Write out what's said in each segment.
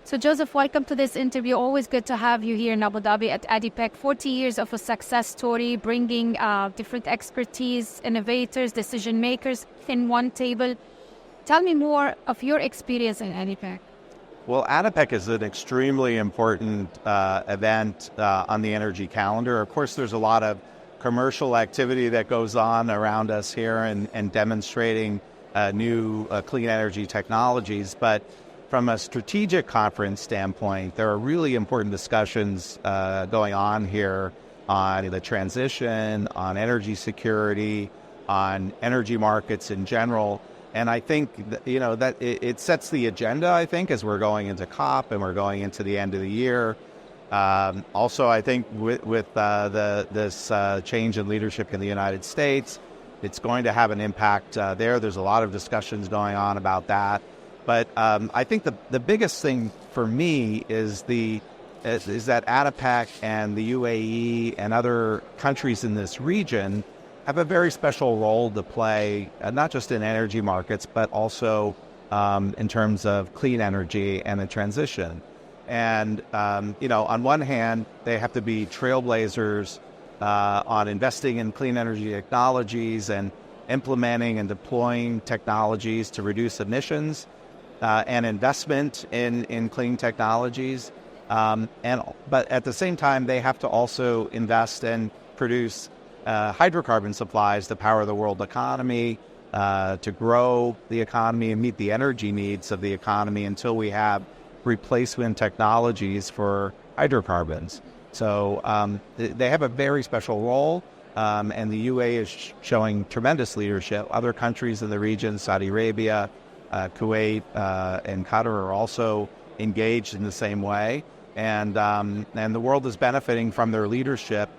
So Joseph, welcome to this interview. Always good to have you here in Abu Dhabi at ADIPEC. 40 years of a success story, bringing different expertise, innovators, decision makers in one table. Tell me more of your experience in ADIPEC. Well, ADIPEC is an extremely important event on the energy calendar. Of course, there's a lot of commercial activity that goes on around us here and demonstrating new clean energy technologies. But from a strategic conference standpoint, there are really important discussions going on here on the transition, on energy security, on energy markets in general. And I think, that it sets the agenda, I think, as we're going into COP and we're going into the end of the year. Also, I think with this change in leadership in the United States, it's going to have an impact there. There's a lot of discussions going on about that. But I think the biggest thing for me is that ADIPEC and the UAE and other countries in this region have a very special role to play, not just in energy markets, but also in terms of clean energy and the transition. And, on one hand, they have to be trailblazers on investing in clean energy technologies and implementing and deploying technologies to reduce emissions and investment in clean technologies. But at the same time, they have to also invest and produce hydrocarbon supplies to power the world economy, to grow the economy and meet the energy needs of the economy until we have replacement technologies for hydrocarbons. So they have a very special role, and the UAE is showing tremendous leadership. Other countries in the region, Saudi Arabia, Kuwait, and Qatar are also engaged in the same way. And the world is benefiting from their leadership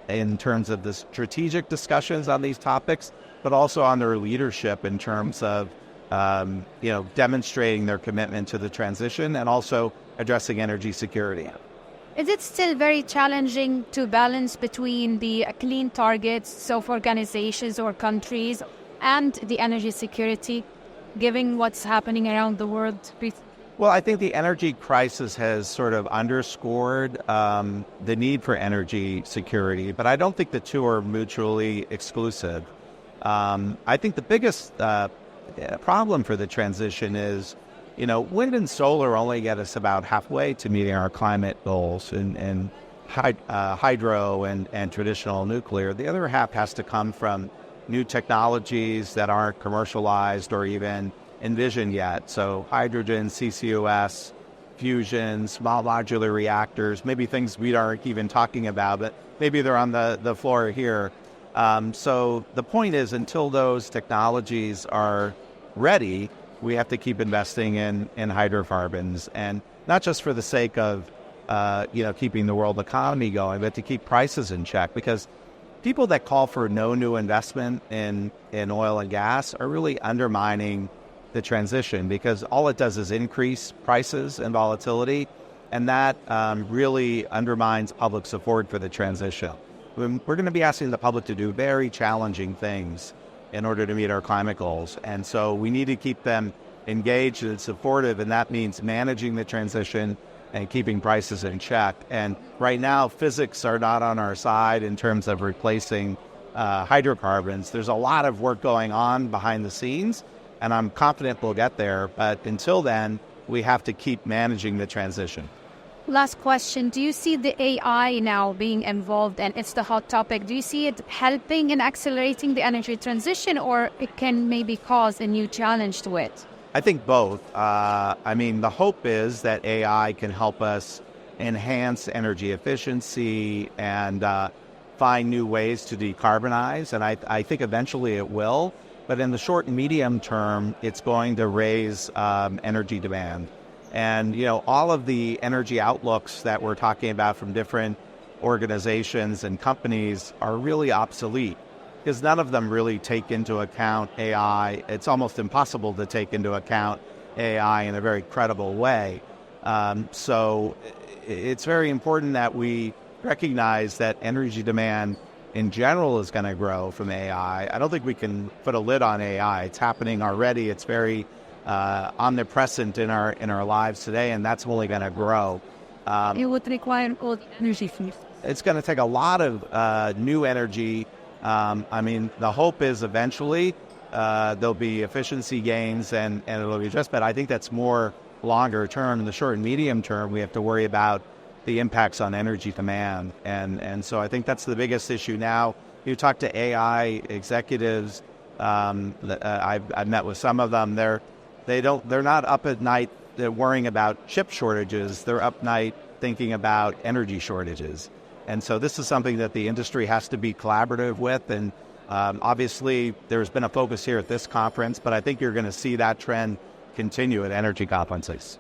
in terms of the strategic discussions on these topics, but also on their leadership in terms of, demonstrating their commitment to the transition and also addressing energy security. Is it still very challenging to balance between the clean targets of organizations or countries and the energy security, given what's happening around the world? Well, I think the energy crisis has sort of underscored the need for energy security, but I don't think the two are mutually exclusive. I think the biggest problem for the transition is, wind and solar only get us about halfway to meeting our climate goals, and hydro and traditional nuclear. The other half has to come from new technologies that aren't commercialized or even envisioned yet. So hydrogen, CCUS, fusion, small modular reactors, maybe things we aren't even talking about, but maybe they're on the floor here. So the point is, until those technologies are ready, we have to keep investing in hydrocarbons, and not just for the sake of keeping the world economy going, but to keep prices in check, because people that call for no new investment in oil and gas are really undermining the transition, because all it does is increase prices and volatility, and that really undermines public support for the transition. We're going to be asking the public to do very challenging things in order to meet our climate goals, and so we need to keep them engaged and supportive, and that means managing the transition and keeping prices in check. And right now, physics are not on our side in terms of replacing hydrocarbons. There's a lot of work going on behind the scenes, and I'm confident we'll get there. But until then, we have to keep managing the transition. Last question. Do you see the AI now being involved, and it's the hot topic? Do you see it helping in accelerating the energy transition, or it can maybe cause a new challenge to it? I think both. The hope is that AI can help us enhance energy efficiency and find new ways to decarbonize. And I think eventually it will. But in the short and medium term, it's going to raise energy demand. And, all of the energy outlooks that we're talking about from different organizations and companies are really obsolete, because none of them really take into account AI. It's almost impossible to take into account AI in a very credible way. So it's very important that we recognize that energy demand in general is going to grow from AI. I don't think we can put a lid on AI. It's happening already. It's very omnipresent in our lives today, and that's only going to grow. It would require all the energy from you. It's going to take a lot of new energy. I mean, the hope is eventually there'll be efficiency gains and it'll be addressed, but I think that's more longer term. In the short and medium term, we have to worry about the impacts on energy demand. And so I think that's the biggest issue now. You talk to AI executives, I've met with some of them. They're not up at night worrying about chip shortages. They're up night thinking about energy shortages. And so this is something that the industry has to be collaborative with. And obviously, there's been a focus here at this conference, but I think you're going to see that trend continue at energy conferences.